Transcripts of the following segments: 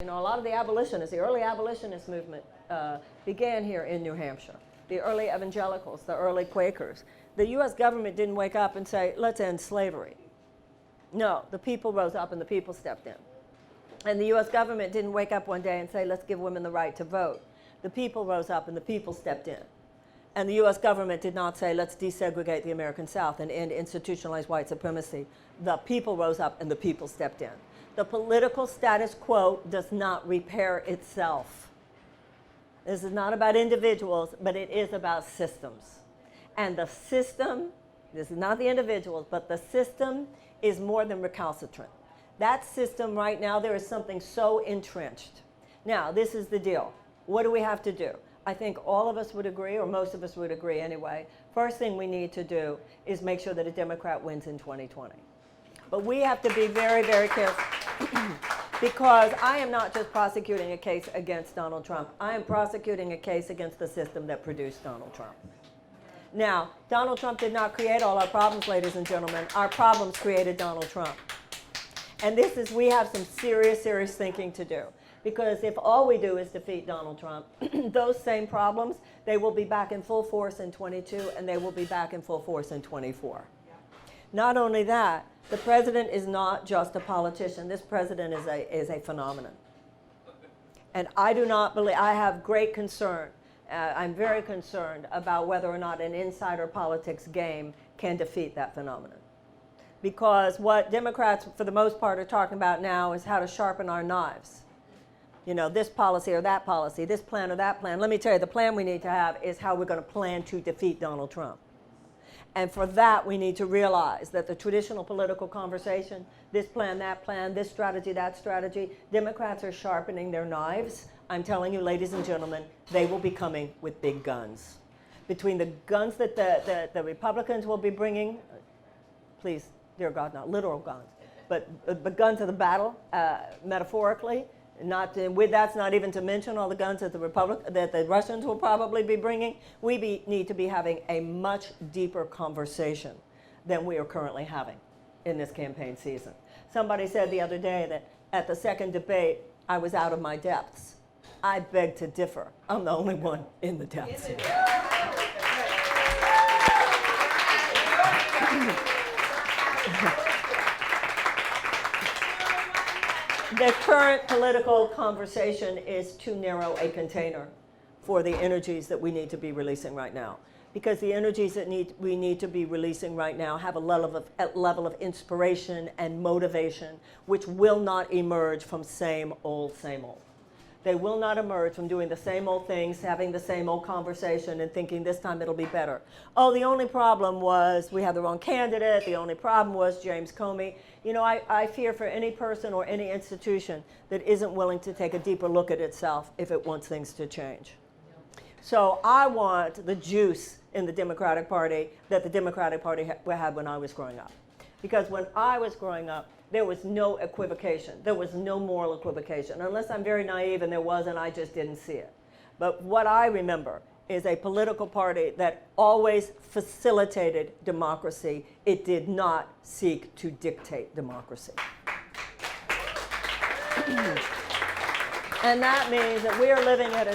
You know, a lot of the abolitionists, the early abolitionist movement began here in New Hampshire. The early evangelicals, the early Quakers. The U.S. government didn't wake up and say, let's end slavery. No, the people rose up and the people stepped in. And the U.S. government didn't wake up one day and say, let's give women the right to vote. The people rose up and the people stepped in. And the U.S. government did not say, let's desegregate the American South and end institutionalized white supremacy. The people rose up and the people stepped in. The political status quo does not repair itself. This is not about individuals, but it is about systems. And the system, this is not the individuals, but the system is more than recalcitrant. That system right now, there is something so entrenched. Now, this is the deal. What do we have to do? I think all of us would agree, or most of us would agree anyway. First thing we need to do is make sure that a Democrat wins in 2020. But we have to be very, very careful. Because I am not just prosecuting a case against Donald Trump. I am prosecuting a case against the system that produced Donald Trump. Now, Donald Trump did not create all our problems, ladies and gentlemen. Our problems created Donald Trump. And this is, we have some serious, serious thinking to do. Because if all we do is defeat Donald Trump, those same problems, they will be back in full force in 22, and they will be back in full force in 24. Not only that, the president is not just a politician. This president is a phenomenon. And I do not believe, I have great concern. I'm very concerned about whether or not an insider politics game can defeat that phenomenon. Because what Democrats, for the most part, are talking about now is how to sharpen our knives. You know, this policy or that policy, this plan or that plan. Let me tell you, the plan we need to have is how we're going to plan to defeat Donald Trump. And for that, we need to realize that the traditional political conversation, this plan, this strategy, that strategy, Democrats are sharpening their knives. I'm telling you, ladies and gentlemen, they will be coming with big guns. Between the guns that the Republicans will be bringing, please, dear God, not literal guns, but guns of the battle, metaphorically. That's not even to mention all the guns that the Russians will probably be bringing. We need to be having a much deeper conversation than we are currently having in this campaign season. Somebody said the other day that at the second debate, I was out of my depths. I beg to differ. I'm the only one in the depths here. The current political conversation is too narrow a container for the energies that we need to be releasing right now. Because the energies that we need to be releasing right now have a level of inspiration and motivation which will not emerge from same old, same old. They will not emerge from doing the same old things, having the same old conversation and thinking this time it'll be better. Oh, the only problem was we had the wrong candidate. The only problem was James Comey. You know, I fear for any person or any institution that isn't willing to take a deeper look at itself if it wants things to change. So I want the juice in the Democratic Party that the Democratic Party had when I was growing up. Because when I was growing up, there was no equivocation. There was no moral equivocation. Unless I'm very naive and there was, and I just didn't see it. But what I remember is a political party that always facilitated democracy. It did not seek to dictate democracy. And that means that we are living at a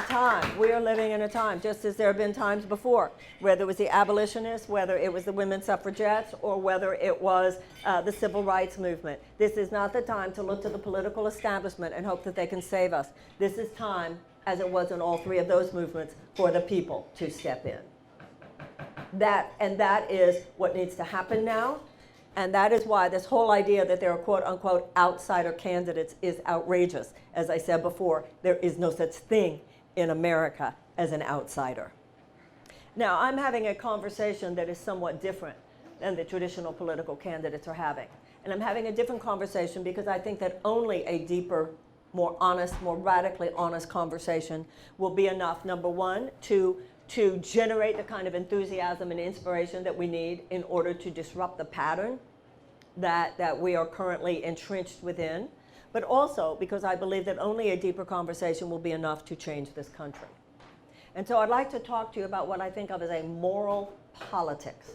time, just as there have been times before, whether it was the abolitionists, whether it was the women's suffragettes, or whether it was the civil rights movement. This is not the time to look to the political establishment and hope that they can save us. This is time, as it was in all three of those movements, for the people to step in. That is what needs to happen now. And that is why this whole idea that there are quote-unquote outsider candidates is outrageous. As I said before, there is no such thing in America as an outsider. Now, I'm having a conversation that is somewhat different than the traditional political candidates are having. And I'm having a different conversation because I think that only a deeper, more honest, more radically honest conversation will be enough, number one, to generate the kind of enthusiasm and inspiration that we need in order to disrupt the pattern that we are currently entrenched within, but also because I believe that only a deeper conversation will be enough to change this country. And so I'd like to talk to you about what I think of as a moral politics.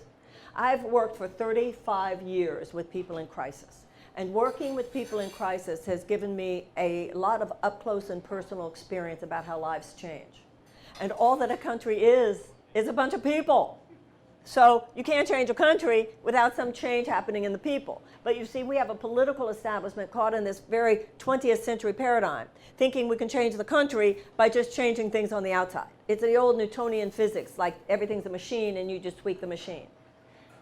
I've worked for 35 years with people in crisis. And working with people in crisis has given me a lot of up-close and personal experience about how lives change. And all that a country is a bunch of people. So you can't change a country without some change happening in the people. But you see, we have a political establishment caught in this very 20th century paradigm, thinking we can change the country by just changing things on the outside. It's the old Newtonian physics, like everything's a machine and you just tweak the machine.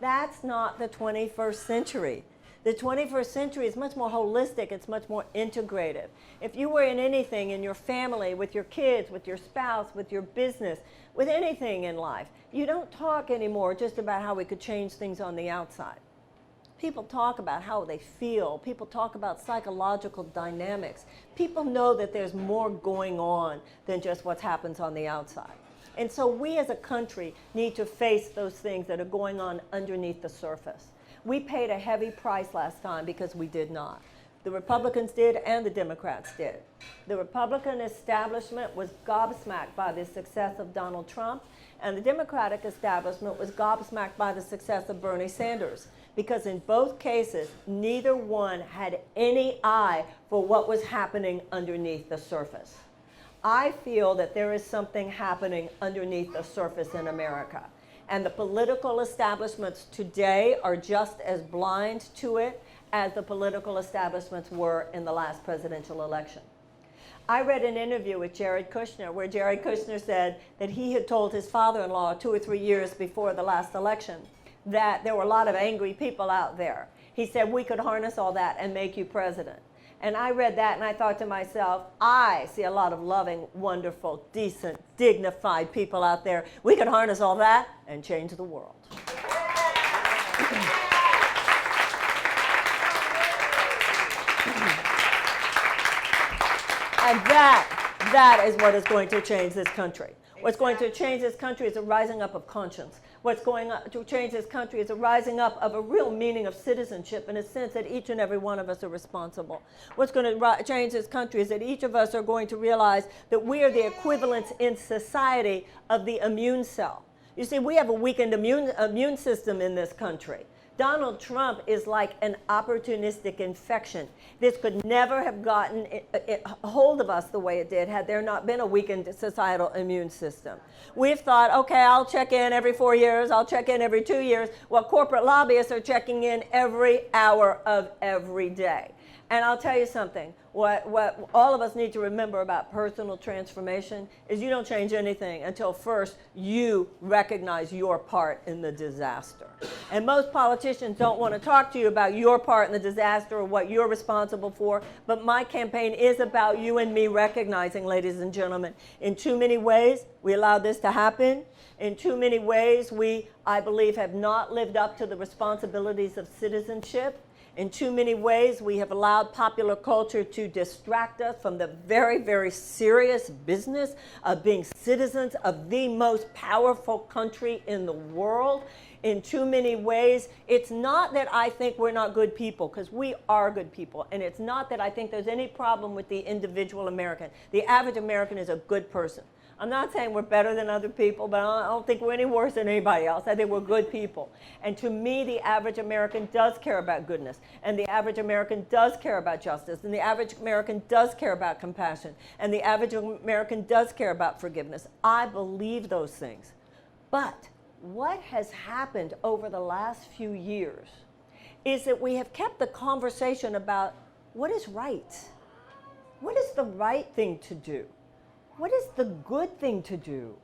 That's not the 21st century. The 21st century is much more holistic, it's much more integrative. If you were in anything in your family, with your kids, with your spouse, with your business, with anything in life, you don't talk anymore just about how we could change things on the outside. People talk about how they feel. People talk about psychological dynamics. People know that there's more going on than just what happens on the outside. And so we as a country need to face those things that are going on underneath the surface. We paid a heavy price last time because we did not. The Republicans did and the Democrats did. The Republican establishment was gobsmacked by the success of Donald Trump, and the Democratic establishment was gobsmacked by the success of Bernie Sanders, because in both cases, neither one had any eye for what was happening underneath the surface. I feel that there is something happening underneath the surface in America. And the political establishments today are just as blind to it as the political establishments were in the last presidential election. I read an interview with Jared Kushner where Jared Kushner said that he had told his father-in-law 2 or 3 years before the last election that there were a lot of angry people out there. He said, we could harness all that and make you president. And I read that and I thought to myself, I see a lot of loving, wonderful, decent, dignified people out there. We could harness all that and change the world. And that is what is going to change this country. What's going to change this country is a rising up of conscience. What's going to change this country is a rising up of a real meaning of citizenship in a sense that each and every one of us are responsible. What's going to change this country is that each of us are going to realize that we are the equivalents in society of the immune cell. You see, we have a weakened immune system in this country. Donald Trump is like an opportunistic infection. This could never have gotten a hold of us the way it did had there not been a weakened societal immune system. We've thought, okay, I'll check in every 4 years, I'll check in every 2 years, while corporate lobbyists are checking in every hour of every day. And I'll tell you something, what all of us need to remember about personal transformation is you don't change anything until first you recognize your part in the disaster. And most politicians don't want to talk to you about your part in the disaster or what you're responsible for, but my campaign is about you and me recognizing, ladies and gentlemen, in too many ways we allowed this to happen. In too many ways we, I believe, have not lived up to the responsibilities of citizenship. In too many ways, we have allowed popular culture to distract us from the very, very serious business of being citizens of the most powerful country in the world. In too many ways, it's not that I think we're not good people, because we are good people. And it's not that I think there's any problem with the individual American. The average American is a good person. I'm not saying we're better than other people, but I don't think we're any worse than anybody else. I think we're good people. And to me, the average American does care about goodness. And the average American does care about justice. And the average American does care about compassion. And the average American does care about forgiveness. I believe those things. But what has happened over the last few years is that we have kept the conversation about what is right. What is the right thing to do? What is the good thing to do?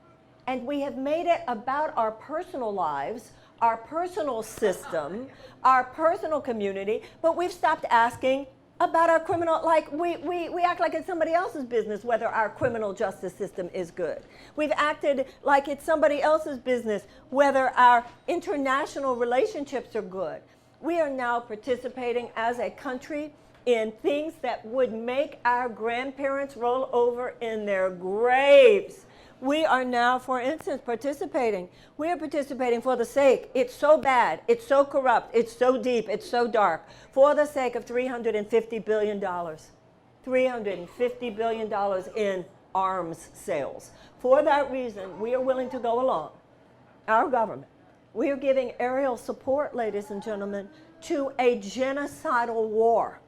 And we have made it about our personal lives, our personal system, our personal community, but we've stopped asking about our criminal, like we act like it's somebody else's business whether our criminal justice system is good. We've acted like it's somebody else's business whether our international relationships are good. We are now participating as a country in things that would make our grandparents roll over in their graves. We are now, for instance, participating. We are participating for the sake, it's so bad, it's so corrupt, it's so deep, it's so dark, for the sake of $350 billion. $350 billion in arms sales. For that reason, we are willing to go along, our government. We are giving aerial support, ladies and gentlemen, to a genocidal war.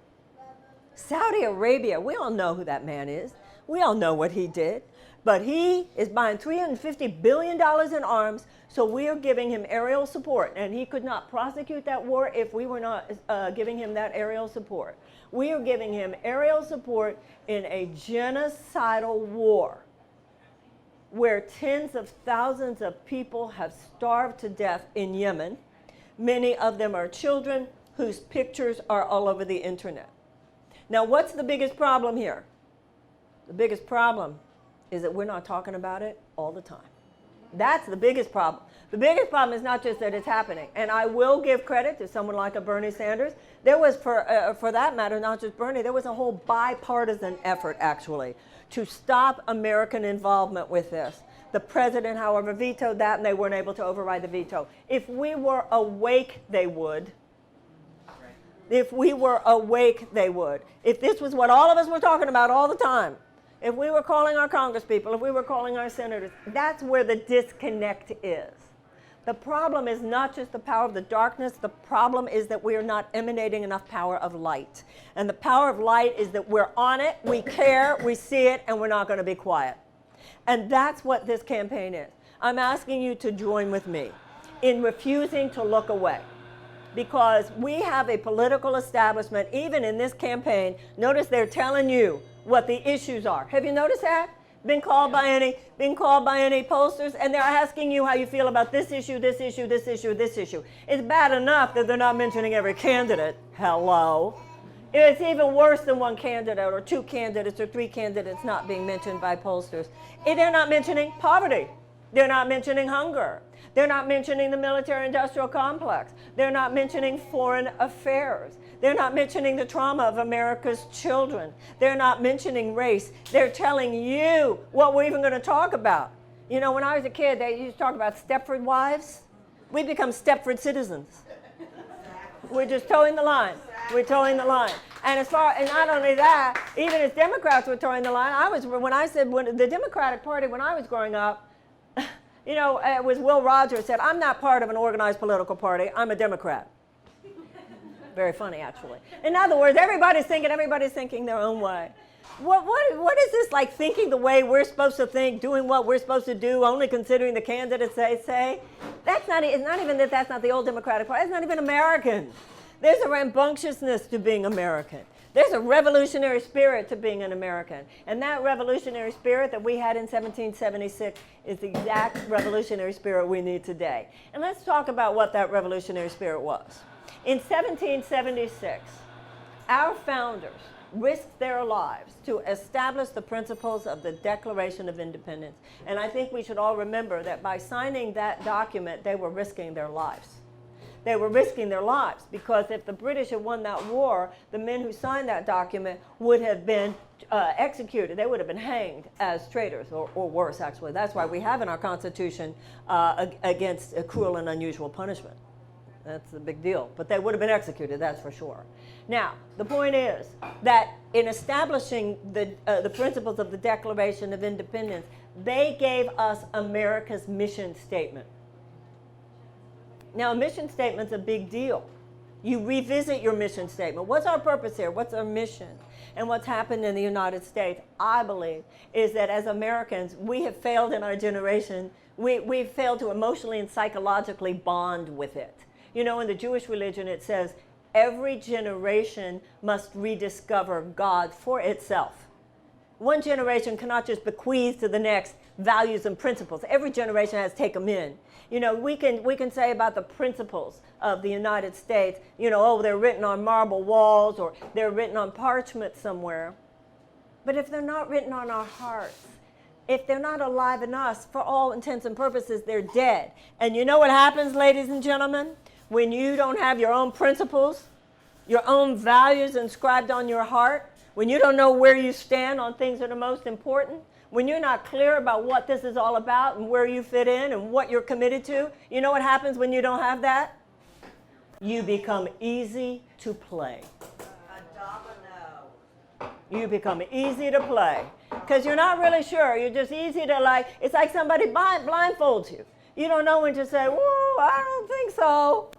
Saudi Arabia, we all know who that man is. We all know what he did. But he is buying $350 billion in arms, so we are giving him aerial support. And he could not prosecute that war if we were not giving him that aerial support. We are giving him aerial support in a genocidal war where tens of thousands of people have starved to death in Yemen. Many of them are children whose pictures are all over the internet. Now, what's the biggest problem here? The biggest problem is that we're not talking about it all the time. That's the biggest problem. The biggest problem is not just that it's happening. And I will give credit to someone like a Bernie Sanders. There was, for that matter, not just Bernie, there was a whole bipartisan effort, actually, to stop American involvement with this. The president, however, vetoed that, and they weren't able to override the veto. If we were awake, they would. If we were awake, they would. If this was what all of us were talking about all the time, if we were calling our congresspeople, if we were calling our senators, that's where the disconnect is. The problem is not just the power of the darkness. The problem is that we are not emanating enough power of light. And the power of light is that we're on it, we care, we see it, and we're not going to be quiet. And that's what this campaign is. I'm asking you to join with me in refusing to look away. Because we have a political establishment, even in this campaign. Notice they're telling you what the issues are. Have you noticed that? Been called by any pollsters, and they're asking you how you feel about this issue, this issue, this issue, this issue. It's bad enough that they're not mentioning every candidate. Hello. It's even worse than one candidate or two candidates or three candidates not being mentioned by pollsters. They're not mentioning poverty. They're not mentioning hunger. They're not mentioning the military-industrial complex. They're not mentioning foreign affairs. They're not mentioning the trauma of America's children. They're not mentioning race. They're telling you what we're even going to talk about. You know, when I was a kid, they used to talk about Stepford wives. We become Stepford citizens. We're just towing the line. We're towing the line. And not only that, even as Democrats were towing the line, when the Democratic Party, when I was growing up, you know, it was Will Rogers said, "I'm not part of an organized political party. I'm a Democrat." Very funny, actually. In other words, everybody's thinking their own way. What is this like, thinking the way we're supposed to think, doing what we're supposed to do, only considering the candidates they say? It's not even that that's not the old Democratic Party. It's not even American. There's a rambunctiousness to being American. There's a revolutionary spirit to being an American. And that revolutionary spirit that we had in 1776 is the exact revolutionary spirit we need today. And let's talk about what that revolutionary spirit was. In 1776, our founders risked their lives to establish the principles of the Declaration of Independence. And I think we should all remember that by signing that document, they were risking their lives. They were risking their lives because if the British had won that war, the men who signed that document would have been executed. They would have been hanged as traitors, or worse, actually. That's why we have in our Constitution against cruel and unusual punishment. That's a big deal. But they would have been executed, that's for sure. Now, the point is that in establishing the principles of the Declaration of Independence, they gave us America's mission statement. Now, a mission statement's a big deal. You revisit your mission statement. What's our purpose here? What's our mission? And what's happened in the United States, I believe, is that as Americans, we have failed in our generation. We've failed to emotionally and psychologically bond with it. You know, in the Jewish religion, it says, every generation must rediscover God for itself. One generation cannot just bequeath to the next values and principles. Every generation has to take them in. You know, we can say about the principles of the United States, you know, oh, they're written on marble walls or they're written on parchment somewhere. But if they're not written on our hearts, if they're not alive in us, for all intents and purposes, they're dead. And you know what happens, ladies and gentlemen? When you don't have your own principles, your own values inscribed on your heart, when you don't know where you stand on things that are most important, when you're not clear about what this is all about and where you fit in and what you're committed to, you know what happens when you don't have that? You become easy to play. A domino. You become easy to play because you're not really sure. You're just easy to it's like somebody blindfolds you. You don't know when to say, whoa, I don't think so.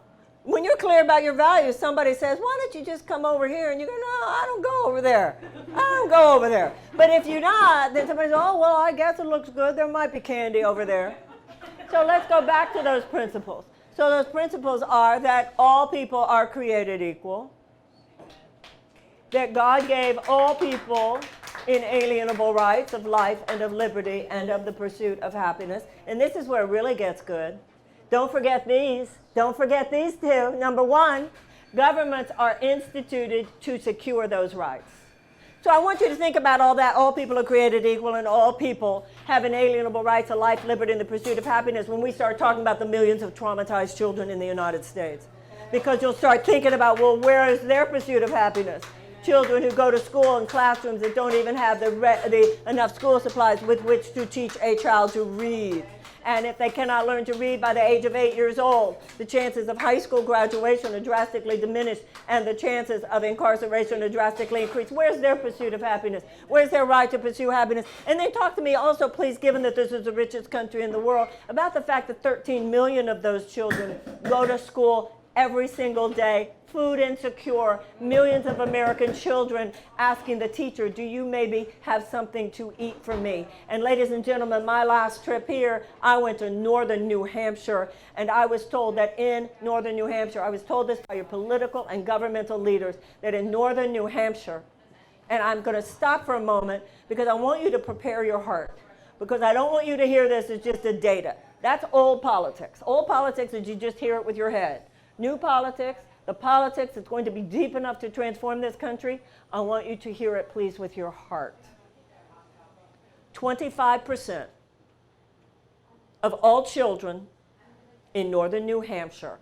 When you're clear about your values, somebody says, why don't you just come over here? And you go, no, I don't go over there. I don't go over there. But if you're not, then somebody says, oh, well, I guess it looks good. There might be candy over there. So let's go back to those principles. So those principles are that all people are created equal, that God gave all people inalienable rights of life and of liberty and of the pursuit of happiness. And this is where it really gets good. Don't forget these. Don't forget these two. Number one, governments are instituted to secure those rights. So I want you to think about all that. All people are created equal and all people have inalienable rights of life, liberty, and the pursuit of happiness when we start talking about the millions of traumatized children in the United States. Because you'll start thinking about, well, where is their pursuit of happiness? Children who go to school in classrooms that don't even have enough school supplies with which to teach a child to read. And if they cannot learn to read by the age of 8 years old, the chances of high school graduation are drastically diminished and the chances of incarceration are drastically increased. Where's their pursuit of happiness? Where's their right to pursue happiness? And then talk to me also, please, given that this is the richest country in the world, about the fact that 13 million of those children go to school every single day, food insecure, millions of American children asking the teacher, do you maybe have something to eat for me? And ladies and gentlemen, my last trip here, I went to northern New Hampshire, and I was told that in northern New Hampshire, I was told this by your political and governmental leaders, that in northern New Hampshire, and I'm going to stop for a moment because I want you to prepare your heart, because I don't want you to hear this as just a data. That's old politics. Old politics is you just hear it with your head. New politics, the politics that's going to be deep enough to transform this country, I want you to hear it, please, with your heart. 25% of all children in northern New Hampshire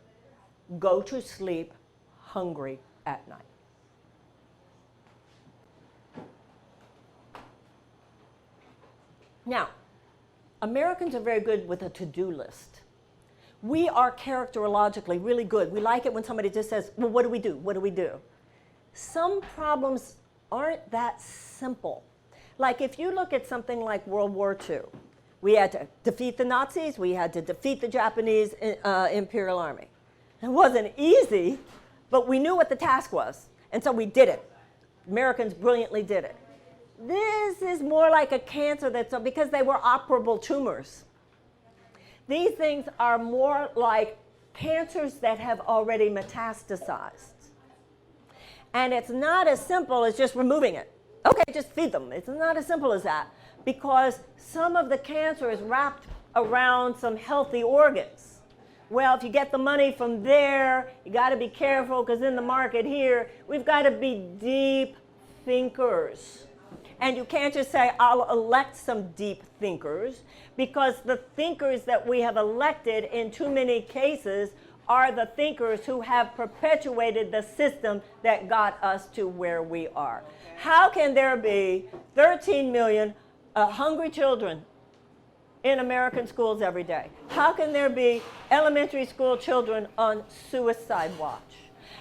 go to sleep hungry at night. Now, Americans are very good with a to-do list. We are characterologically really good. We like it when somebody just says, well, what do we do? What do we do? Some problems aren't that simple. Like if you look at something like World War II, we had to defeat the Nazis, we had to defeat the Japanese Imperial Army. It wasn't easy, but we knew what the task was, and so we did it. Americans brilliantly did it. This is more like a cancer because they were operable tumors. These things are more like cancers that have already metastasized. And it's not as simple as just removing it. Okay, just feed them. It's not as simple as that, because some of the cancer is wrapped around some healthy organs. Well, if you get the money from there, you got to be careful, because in the market here, we've got to be deep thinkers. And you can't just say, I'll elect some deep thinkers, because the thinkers that we have elected in too many cases are the thinkers who have perpetuated the system that got us to where we are. How can there be 13 million hungry children in American schools every day? How can there be elementary school children on suicide watch?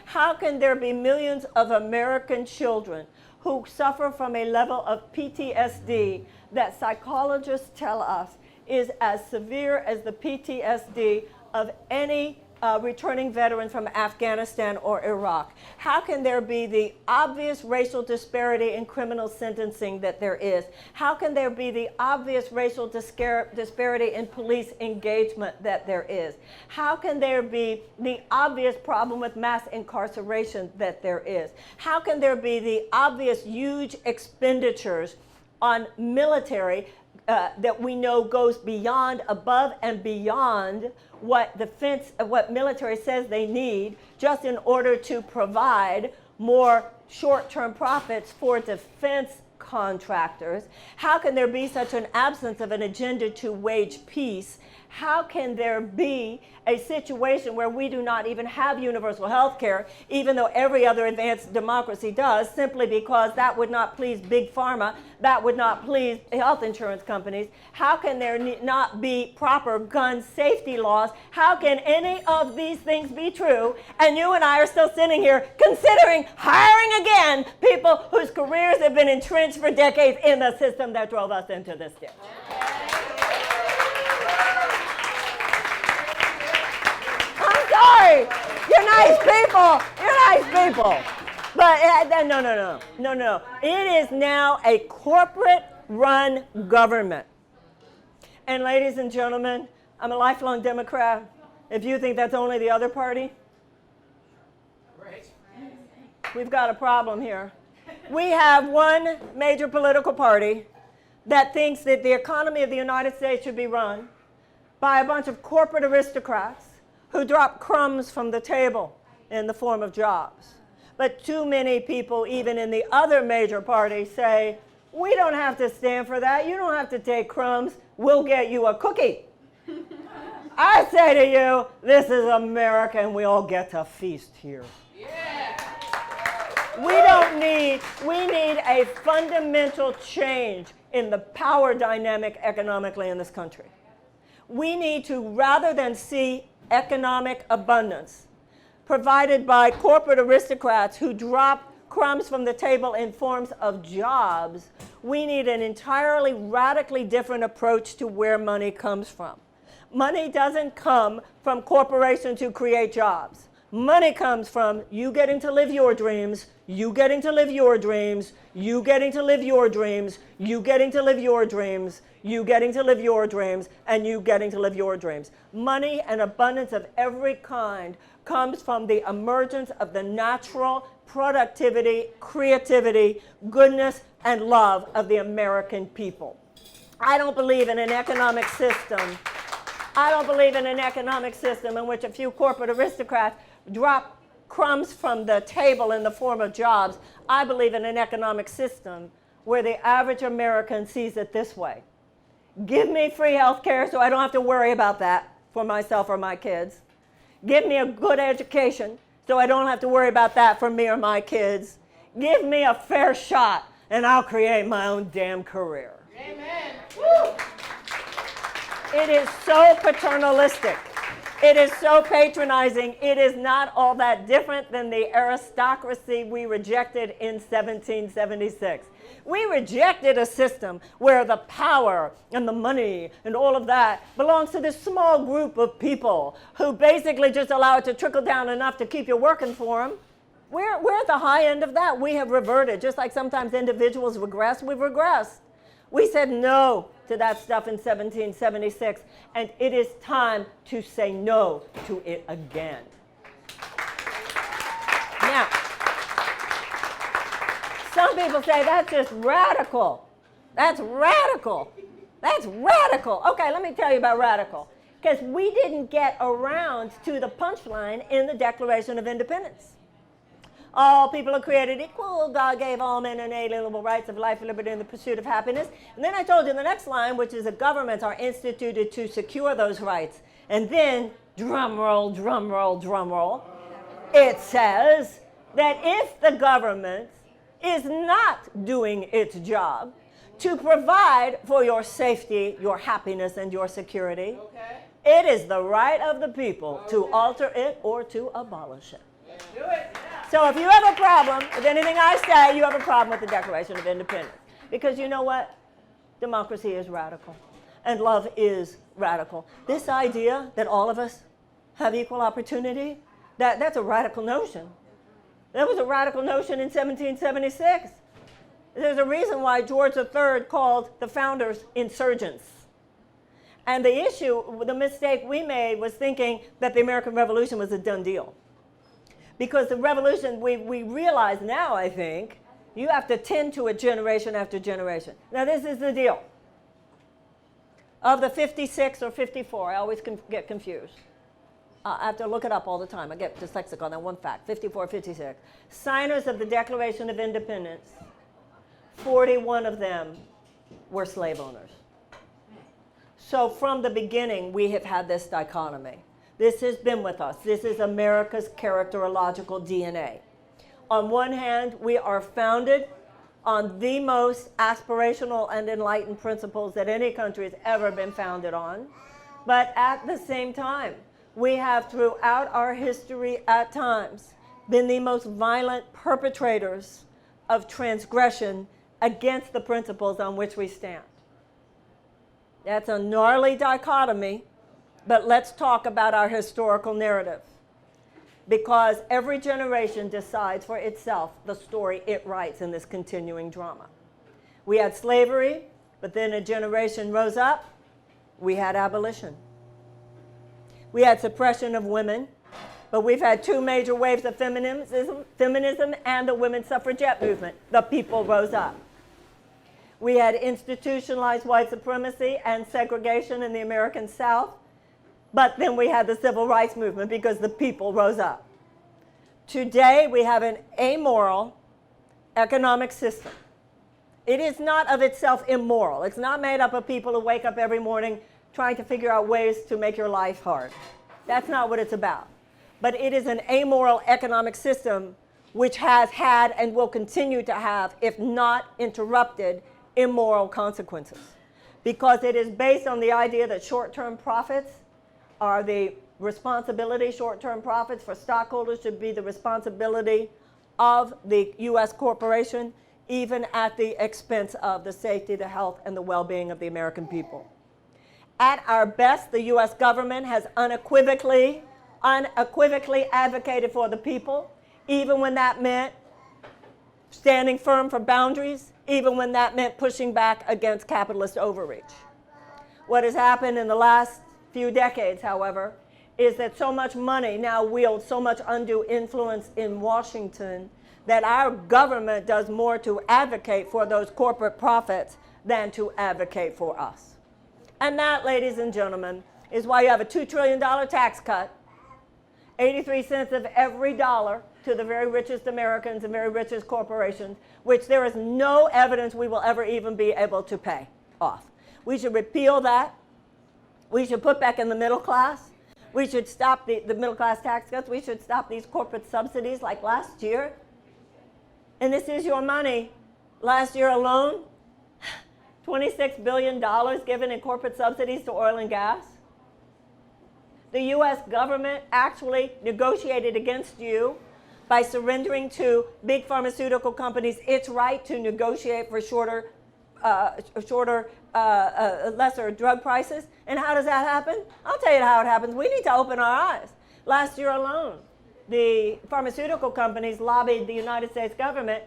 How can there be millions of American children who suffer from a level of PTSD that psychologists tell us is as severe as the PTSD of any returning veteran from Afghanistan or Iraq? How can there be the obvious racial disparity in criminal sentencing that there is? How can there be the obvious racial disparity in police engagement that there is? How can there be the obvious problem with mass incarceration that there is? How can there be the obvious huge expenditures on military that we know goes beyond, above and beyond what what military says they need, just in order to provide more short-term profits for defense contractors? How can there be such an absence of an agenda to wage peace? How can there be a situation where we do not even have universal health care, even though every other advanced democracy does, simply because that would not please big pharma, that would not please health insurance companies? How can there not be proper gun safety laws? How can any of these things be true, and you and I are still sitting here considering hiring again people whose careers have been entrenched for decades in the system that drove us into this ditch? sorry. You're nice people. You're nice people. But no. It is now a corporate-run government. And ladies and gentlemen, I'm a lifelong Democrat. If you think that's only the other party, we've got a problem here. We have one major political party that thinks that the economy of the United States should be run by a bunch of corporate aristocrats who drop crumbs from the table in the form of jobs. But too many people, even in the other major party, say, we don't have to stand for that. You don't have to take crumbs. We'll get you a cookie. I say to you, this is America, and we all get to feast here. Yeah. We need a fundamental change in the power dynamic economically in this country. We need to, rather than see economic abundance provided by corporate aristocrats who drop crumbs from the table in forms of jobs, we need an entirely radically different approach to where money comes from. Money doesn't come from corporations who create jobs. Money comes from you getting to live your dreams, you getting to live your dreams, you getting to live your dreams, you getting to live your dreams, you getting to live your dreams, and you getting to live your dreams. Money and abundance of every kind comes from the emergence of the natural productivity, creativity, goodness, and love of the American people. I don't believe in an economic system. I don't believe in an economic system in which a few corporate aristocrats drop crumbs from the table in the form of jobs. I believe in an economic system where the average American sees it this way. Give me free health care so I don't have to worry about that for myself or my kids. Give me a good education so I don't have to worry about that for me or my kids. Give me a fair shot and I'll create my own damn career. Amen. Woo! It is so paternalistic. It is so patronizing. It is not all that different than the aristocracy we rejected in 1776. We rejected a system where the power and the money and all of that belongs to this small group of people who basically just allow it to trickle down enough to keep you working for them. We're at the high end of that. We have reverted. Just like sometimes individuals regress, we've regressed. We said no to that stuff in 1776, and it is time to say no to it again. Now, some people say that's just radical. That's radical. That's radical. Okay, let me tell you about radical. Because we didn't get around to the punchline in the Declaration of Independence. All people are created equal. God gave all men inalienable rights of life, liberty, and the pursuit of happiness. And then I told you the next line, which is that governments are instituted to secure those rights. And then, drum roll, drum roll, drum roll, it says that if the government is not doing its job to provide for your safety, your happiness, and your security, it is the right of the people to alter it or to abolish it. Do it. So if you have a problem with anything I say, you have a problem with the Declaration of Independence. Because you know what? Democracy is radical. And love is radical. This idea that all of us have equal opportunity, that's a radical notion. That was a radical notion in 1776. There's a reason why George III called the founders insurgents. And the issue, the mistake we made was thinking that the American Revolution was a done deal. Because the revolution, we realize now, I think, you have to tend to it generation after generation. Now, this is the deal. Of the 56 or 54, I always get confused. I have to look it up all the time. I get dyslexic on that one fact, 54, 56. Signers of the Declaration of Independence, 41 of them were slave owners. So from the beginning, we have had this dichotomy. This has been with us. This is America's characterological DNA. On one hand, we are founded on the most aspirational and enlightened principles that any country has ever been founded on. But at the same time, we have throughout our history at times been the most violent perpetrators of transgression against the principles on which we stand. That's a gnarly dichotomy. But let's talk about our historical narrative. because every generation decides for itself the story it writes in this continuing drama. We had slavery, but then a generation rose up. We had abolition. We had suppression of women, but we've had two major waves of feminism and the women's suffragette movement. The people rose up. We had institutionalized white supremacy and segregation in the American South, but then we had the civil rights movement because the people rose up. Today, we have an amoral economic system. It is not of itself immoral. It's not made up of people who wake up every morning trying to figure out ways to make your life hard. That's not what it's about. But it is an amoral economic system which has had and will continue to have, if not interrupted, immoral consequences. Because it is based on the idea that short-term profits are the responsibility, short-term profits for stockholders should be the responsibility of the U.S. corporation, even at the expense of the safety, the health, and the well-being of the American people. At our best, the U.S. government has unequivocally advocated for the people, even when that meant standing firm for boundaries, even when that meant pushing back against capitalist overreach. What has happened in the last few decades, however, is that so much money now wields so much undue influence in Washington that our government does more to advocate for those corporate profits than to advocate for us. And that, ladies and gentlemen, is why you have a $2 trillion tax cut, 83 cents of every dollar to the very richest Americans and very richest corporations, which there is no evidence we will ever even be able to pay off. We should repeal that. We should put back in the middle class. We should stop the middle class tax cuts. We should stop these corporate subsidies like last year. And this is your money. Last year alone, $26 billion given in corporate subsidies to oil and gas. The U.S. government actually negotiated against you by surrendering to big pharmaceutical companies its right to negotiate for lesser drug prices. And how does that happen? I'll tell you how it happens. We need to open our eyes. Last year alone, the pharmaceutical companies lobbied the United States government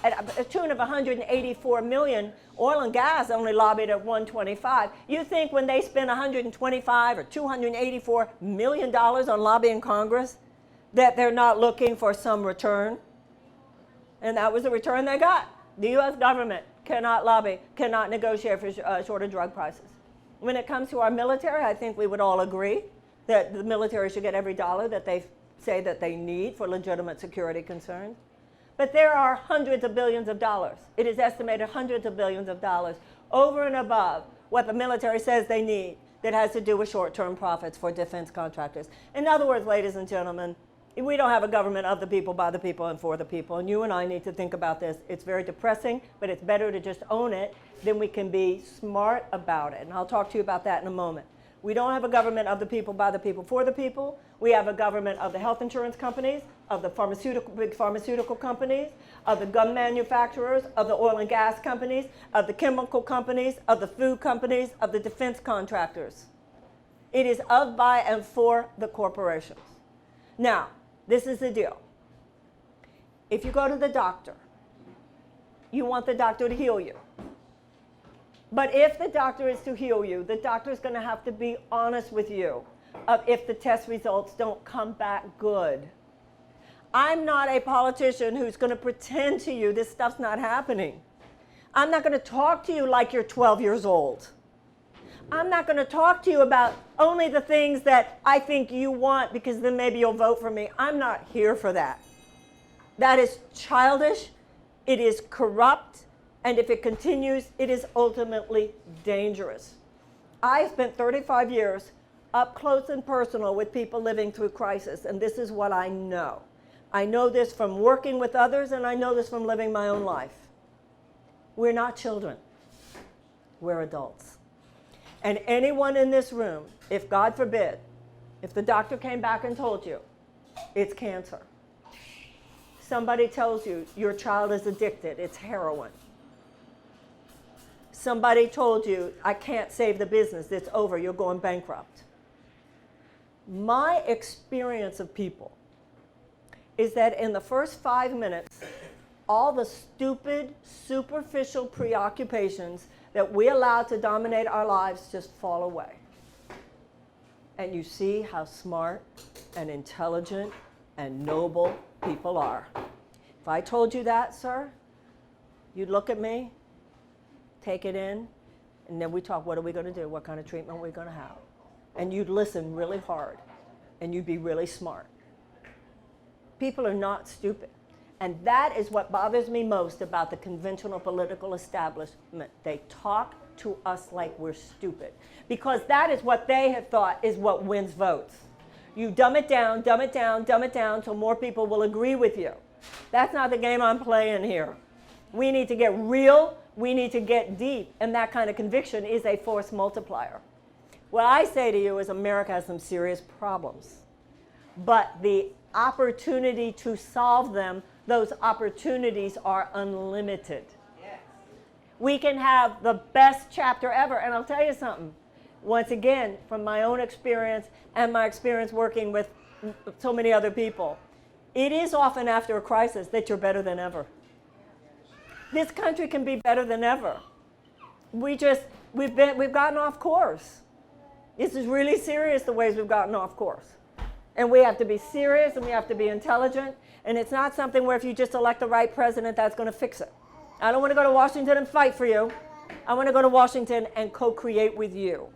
at a tune of $184 million. Oil and gas only lobbied at $125. You think when they spend $125 or $284 million on lobbying Congress that they're not looking for some return? And that was the return they got. The U.S. government cannot lobby, cannot negotiate for shorter drug prices. When it comes to our military, I think we would all agree that the military should get every dollar that they say that they need for legitimate security concerns. But there are hundreds of billions of dollars. It is estimated hundreds of billions of dollars over and above what the military says they need that has to do with short-term profits for defense contractors. In other words, ladies and gentlemen, we don't have a government of the people, by the people, and for the people. And you and I need to think about this. It's very depressing, but it's better to just own it than we can be smart about it. And I'll talk to you about that in a moment. We don't have a government of the people, by the people, for the people. We have a government of the health insurance companies, of the big pharmaceutical companies, of the gun manufacturers, of the oil and gas companies, of the chemical companies, of the food companies, of the defense contractors. It is of, by, and for the corporations. Now, this is the deal. If you go to the doctor, you want the doctor to heal you. But if the doctor is to heal you, the doctor is going to have to be honest with you if the test results don't come back good. I'm not a politician who's going to pretend to you this stuff's not happening. I'm not going to talk to you like you're 12 years old. I'm not going to talk to you about only the things that I think you want because then maybe you'll vote for me. I'm not here for that. That is childish. It is corrupt. And if it continues, it is ultimately dangerous. I spent 35 years up close and personal with people living through crisis, and this is what I know. I know this from working with others, and I know this from living my own life. We're not children. We're adults. And anyone in this room, if God forbid, if the doctor came back and told you it's cancer, somebody tells you your child is addicted, it's heroin, somebody told you, I can't save the business, it's over, you're going bankrupt. My experience of people is that in the first 5 minutes, all the stupid, superficial preoccupations that we allow to dominate our lives just fall away. And you see how smart and intelligent and noble people are. If I told you that, sir, you'd look at me, take it in, and then we talk, what are we going to do? What kind of treatment are we going to have? And you'd listen really hard, and you'd be really smart. People are not stupid. And that is what bothers me most about the conventional political establishment. They talk to us like we're stupid, because that is what they have thought is what wins votes. You dumb it down, dumb it down, dumb it down, so more people will agree with you. That's not the game I'm playing here. We need to get real, we need to get deep, and that kind of conviction is a force multiplier. What I say to you is America has some serious problems, but the opportunity to solve them, those opportunities are unlimited. Yes. We can have the best chapter ever, and I'll tell you something. Once again, from my own experience and my experience working with so many other people, it is often after a crisis that you're better than ever. This country can be better than ever. We've gotten off course. This is really serious, the ways we've gotten off course. And we have to be serious, and we have to be intelligent, and it's not something where if you just elect the right president, that's going to fix it. I don't want to go to Washington and fight for you. I want to go to Washington and co-create with you.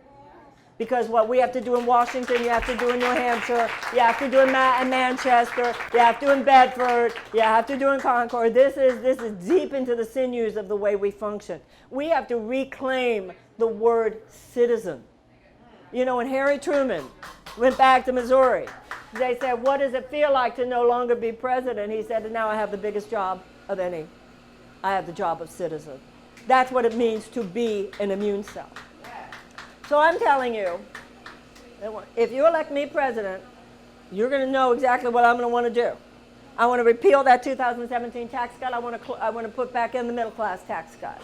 Because what we have to do in Washington, you have to do in New Hampshire, you have to do in Manchester, you have to do in Bedford, you have to do in Concord. This is deep into the sinews of the way we function. We have to reclaim the word citizen. You know, when Harry Truman went back to Missouri, they said, what does it feel like to no longer be president? He said, now I have the biggest job of any. I have the job of citizen. That's what it means to be an immune cell. So I'm telling you, if you elect me president, you're going to know exactly what I'm going to want to do. I want to repeal that 2017 tax cut. I want to put back in the middle class tax cut.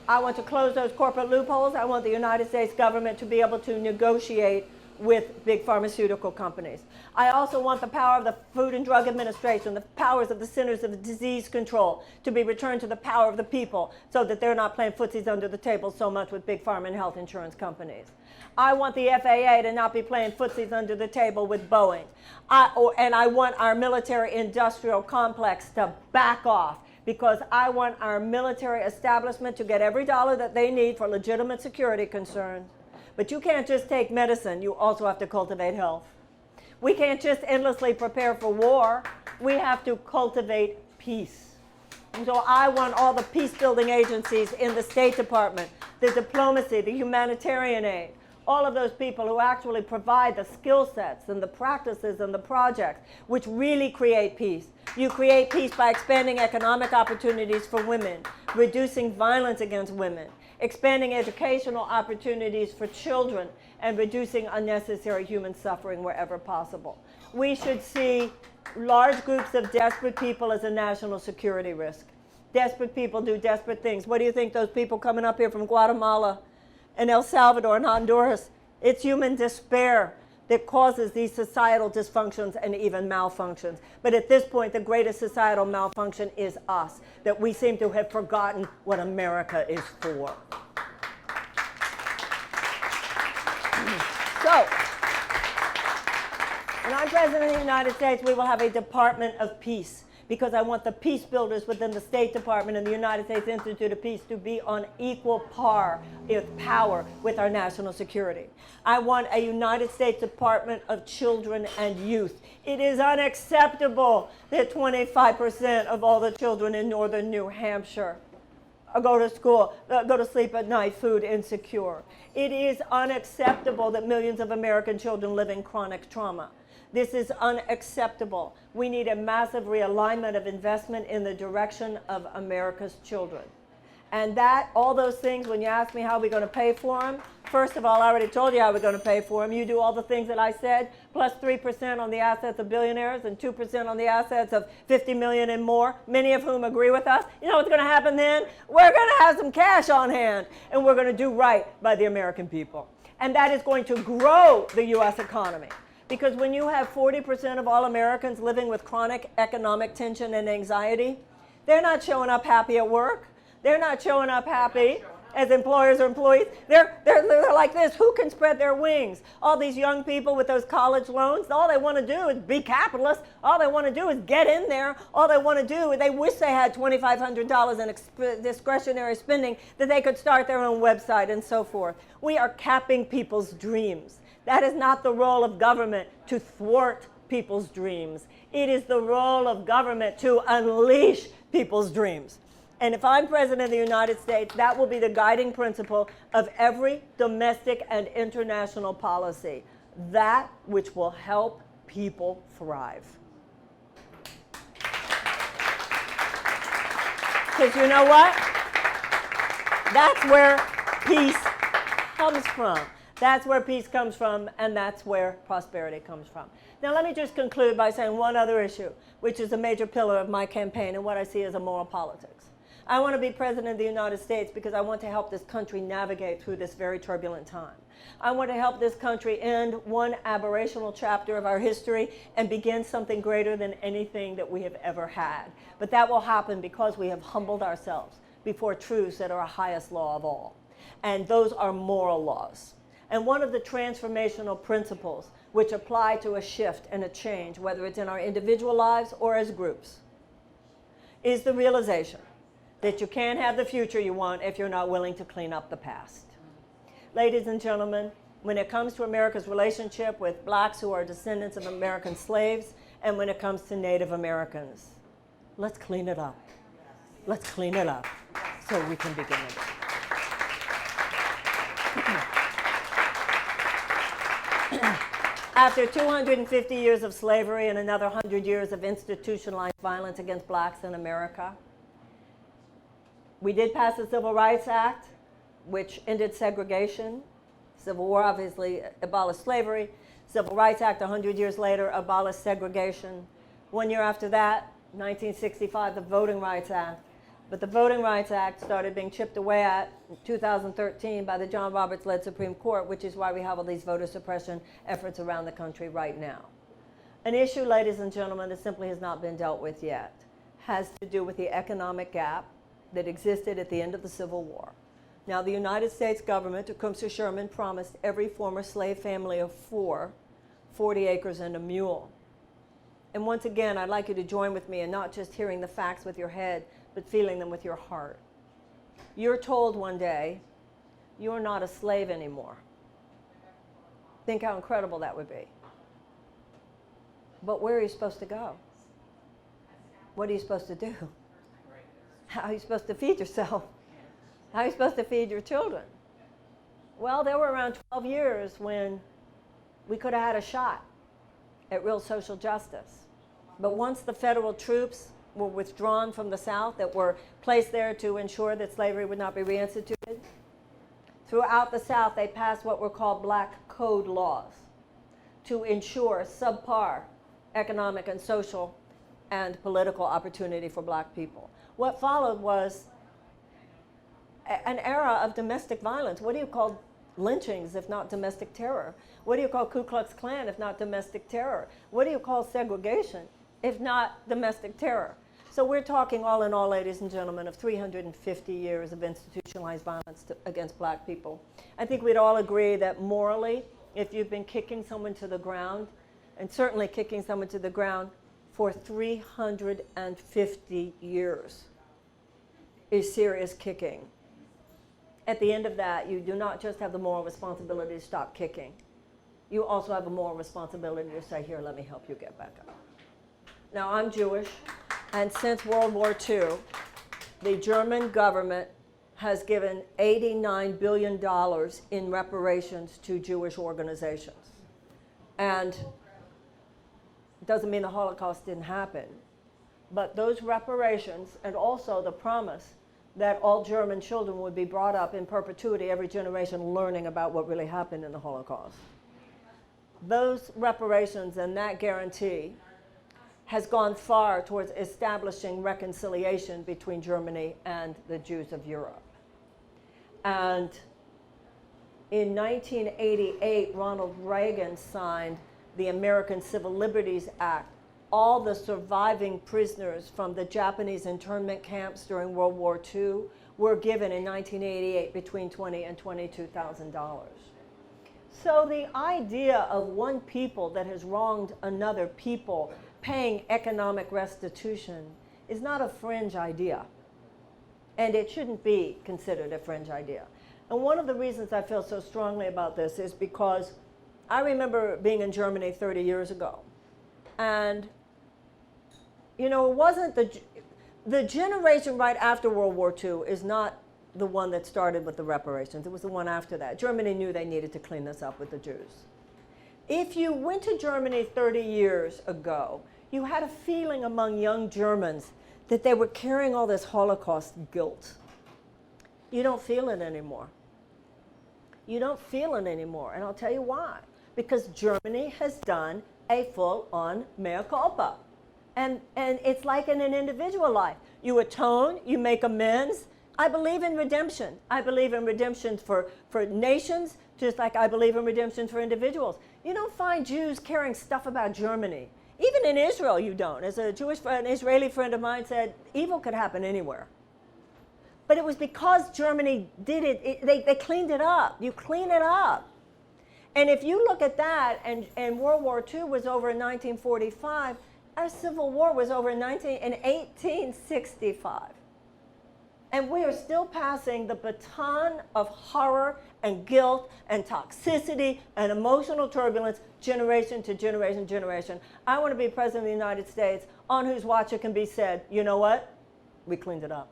I want to close those corporate loopholes. I want the United States government to be able to negotiate with big pharmaceutical companies. I also want the power of the Food and Drug Administration, the powers of the Centers of Disease Control to be returned to the power of the people so that they're not playing footsies under the table so much with big pharma and health insurance companies. I want the FAA to not be playing footsies under the table with Boeing. And I want our military industrial complex to back off, because I want our military establishment to get every dollar that they need for legitimate security concerns. But you can't just take medicine, you also have to cultivate health. We can't just endlessly prepare for war. We have to cultivate peace. And so I want all the peace-building agencies in the State Department, the diplomacy, the humanitarian aid, all of those people who actually provide the skill sets and the practices and the projects which really create peace. You create peace by expanding economic opportunities for women, reducing violence against women, expanding educational opportunities for children, and reducing unnecessary human suffering wherever possible. We should see large groups of desperate people as a national security risk. Desperate people do desperate things. What do you think those people coming up here from Guatemala and El Salvador and Honduras? It's human despair that causes these societal dysfunctions and even malfunctions. But at this point, the greatest societal malfunction is us, that we seem to have forgotten what America is for. So, when I'm president of the United States, we will have a Department of Peace, because I want the peace builders within the State Department and the United States Institute of Peace to be on equal par with power with our national security. I want a United States Department of Children and Youth. It is unacceptable that 25% of all the children in northern New Hampshire go to school, go to sleep at night food insecure. It is unacceptable that millions of American children live in chronic trauma. This is unacceptable. We need a massive realignment of investment in the direction of America's children. And that, all those things, when you ask me how we're going to pay for them, first of all, I already told you how we're going to pay for them. You do all the things that I said, plus 3% on the assets of billionaires and 2% on the assets of 50 million and more, many of whom agree with us. You know what's going to happen then? We're going to have some cash on hand, and we're going to do right by the American people. And that is going to grow the U.S. economy. Because when you have 40% of all Americans living with chronic economic tension and anxiety, they're not showing up happy at work. They're not showing up happy as employers or employees. They're like this. Who can spread their wings? All these young people with those college loans, all they want to do is be capitalists. All they want to do is get in there. All they want to do is they wish they had $2,500 in discretionary spending that they could start their own website and so forth. We are capping people's dreams. That is not the role of government to thwart people's dreams. It is the role of government to unleash people's dreams. And if I'm President of the United States, that will be the guiding principle of every domestic and international policy. That which will help people thrive. Because you know what? That's where peace comes from. That's where peace comes from, and that's where prosperity comes from. Now, let me just conclude by saying one other issue, which is a major pillar of my campaign and what I see as a moral politics. I want to be President of the United States because I want to help this country navigate through this very turbulent time. I want to help this country end one aberrational chapter of our history and begin something greater than anything that we have ever had. But that will happen because we have humbled ourselves before truths that are our highest law of all. And those are moral laws. And one of the transformational principles which apply to a shift and a change, whether it's in our individual lives or as groups, is the realization that you can't have the future you want if you're not willing to clean up the past. Ladies and gentlemen, when it comes to America's relationship with blacks who are descendants of American slaves, and when it comes to Native Americans, let's clean it up. Let's clean it up so we can begin it. After 250 years of slavery and another 100 years of institutionalized violence against blacks in America, we did pass the Civil Rights Act, which ended segregation. Civil War obviously abolished slavery. Civil Rights Act 100 years later abolished segregation. 1 year after that, 1965, the Voting Rights Act. But the Voting Rights Act started being chipped away at in 2013 by the John Roberts-led Supreme Court, which is why we have all these voter suppression efforts around the country right now. An issue, ladies and gentlemen, that simply has not been dealt with yet has to do with the economic gap that existed at the end of the Civil War. Now, the United States government, Tecumseh Sherman, promised every former slave family of 4, 40 acres and a mule. And once again, I'd like you to join with me in not just hearing the facts with your head, but feeling them with your heart. You're told one day, you're not a slave anymore. Think how incredible that would be. But where are you supposed to go? What are you supposed to do? How are you supposed to feed yourself? How are you supposed to feed your children? Well, there were around 12 years when we could have had a shot at real social justice. But once the federal troops were withdrawn from the South, that were placed there to ensure that slavery would not be reinstituted, throughout the South they passed what were called black code laws to ensure subpar economic and social and political opportunity for black people. What followed was an era of domestic violence. What do you call lynchings if not domestic terror? What do you call Ku Klux Klan if not domestic terror? What do you call segregation if not domestic terror? So we're talking all in all, ladies and gentlemen, of 350 years of institutionalized violence against black people. I think we'd all agree that morally, if you've been kicking someone to the ground, and certainly kicking someone to the ground for 350 years, is serious kicking. At the end of that, you do not just have the moral responsibility to stop kicking. You also have a moral responsibility to say, here, let me help you get back up. Now, I'm Jewish, and since World War II, the German government has given $89 billion in reparations to Jewish organizations. And it doesn't mean the Holocaust didn't happen, but those reparations and also the promise that all German children would be brought up in perpetuity, every generation learning about what really happened in the Holocaust. Those reparations and that guarantee has gone far towards establishing reconciliation between Germany and the Jews of Europe. And in 1988, Ronald Reagan signed the American Civil Liberties Act, all the surviving prisoners from the Japanese internment camps during World War II were given in 1988 between $20,000 and $22,000. So the idea of one people that has wronged another people paying economic restitution is not a fringe idea. And it shouldn't be considered a fringe idea. And one of the reasons I feel so strongly about this is because I remember being in Germany 30 years ago. And, you know, it wasn't the generation right after World War II is not the one that started with the reparations. It was the one after that. Germany knew they needed to clean this up with the Jews. If you went to Germany 30 years ago, you had a feeling among young Germans that they were carrying all this Holocaust guilt. You don't feel it anymore. You don't feel it anymore, and I'll tell you why. Because Germany has done a full-on mea culpa. And it's like in an individual life. You atone, you make amends. I believe in redemption. I believe in redemption for nations, just like I believe in redemption for individuals. You don't find Jews caring stuff about Germany. Even in Israel, you don't. As a an Israeli friend of mine said, evil could happen anywhere. But it was because Germany did it, they cleaned it up. You clean it up. And if you look at that, and World War II was over in 1945, our Civil War was over in 1865. And we are still passing the baton of horror and guilt and toxicity and emotional turbulence generation to generation to generation. I want to be president of the United States on whose watch it can be said, you know what? We cleaned it up.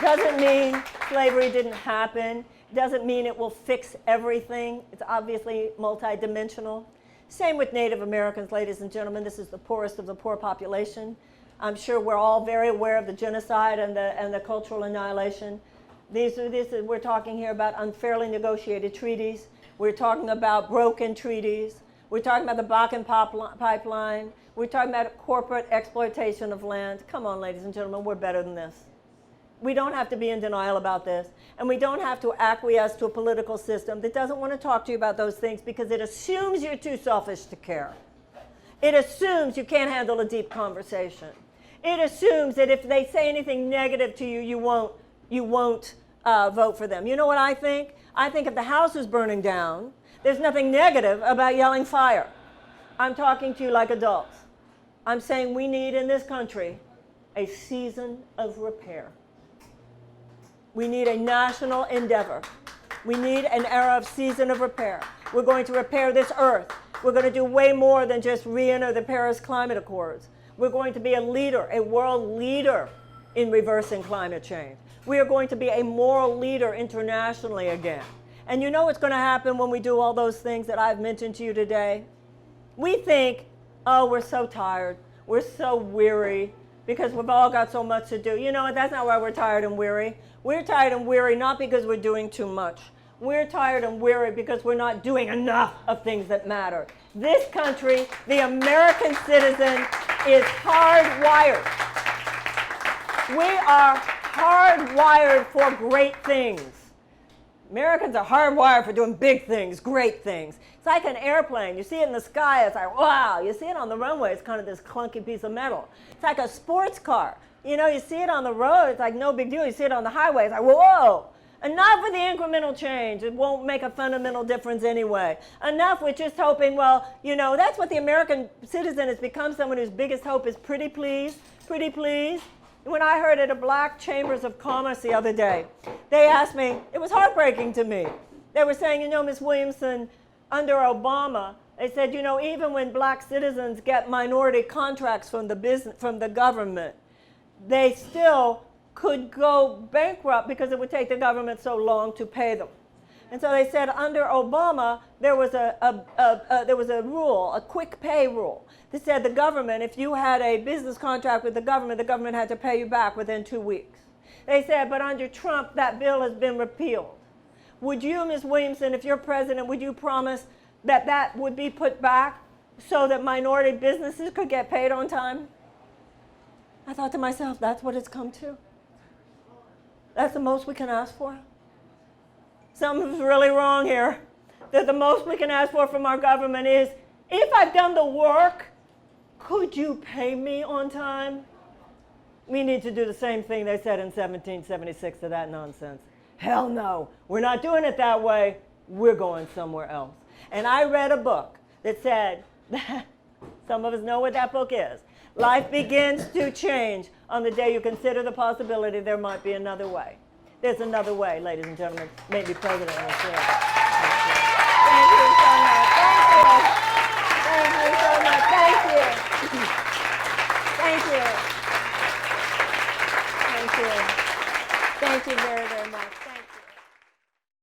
Doesn't mean slavery didn't happen. Doesn't mean it will fix everything. It's obviously multidimensional. Same with Native Americans, ladies and gentlemen. This is the poorest of the poor population. I'm sure we're all very aware of the genocide and the cultural annihilation. We're talking here about unfairly negotiated treaties. We're talking about broken treaties. We're talking about the Bakken pipeline. We're talking about corporate exploitation of land. Come on, ladies and gentlemen, we're better than this. We don't have to be in denial about this, and we don't have to acquiesce to a political system that doesn't want to talk to you about those things because it assumes you're too selfish to care. It assumes you can't handle a deep conversation. It assumes that if they say anything negative to you, you won't vote for them. You know what I think? I think if the house is burning down, there's nothing negative about yelling fire. I'm talking to you like adults. I'm saying we need in this country a season of repair. We need a national endeavor. We need an era of season of repair. We're going to repair this earth. We're going to do way more than just re-enter the Paris Climate Accords. We're going to be a leader, a world leader in reversing climate change. We are going to be a moral leader internationally again. And you know what's going to happen when we do all those things that I've mentioned to you today? We think, oh, we're so tired. We're so weary because we've all got so much to do. You know what? That's not why we're tired and weary. We're tired and weary not because we're doing too much. We're tired and weary because we're not doing enough of things that matter. This country, the American citizen, is hardwired. We are hardwired for great things. Americans are hardwired for doing big things, great things. It's like an airplane. You see it in the sky, it's like, wow. You see it on the runway, it's kind of this clunky piece of metal. It's like a sports car. You know, you see it on the road, it's like no big deal. You see it on the highway, it's like, whoa. Enough with the incremental change. It won't make a fundamental difference anyway. Enough with just hoping, well, you know, that's what the American citizen has become, someone whose biggest hope is pretty please, pretty please. When I heard at a Black Chambers of Commerce the other day, they asked me, it was heartbreaking to me. They were saying, you know, Ms. Williamson, under Obama, they said, you know, even when black citizens get minority contracts from the government, they still could go bankrupt because it would take the government so long to pay them. And so they said under Obama, there was a rule, a quick pay rule, that said the government, if you had a business contract with the government had to pay you back within 2 weeks. They said, but under Trump, that bill has been repealed. Would you, Ms. Williamson, if you're president, would you promise that that would be put back so that minority businesses could get paid on time? I thought to myself, that's what it's come to. That's the most we can ask for. something's really wrong here. That the most we can ask for from our government is, if I've done the work, could you pay me on time? We need to do the same thing they said in 1776 to that nonsense. Hell no, we're not doing it that way. We're going somewhere else. And I read a book that said, some of us know what that book is. Life begins to change on the day you consider the possibility there might be another way. There's another way, ladies and gentlemen. Maybe President will say it. Thank you so much. Thank you. Thank you so much. Thank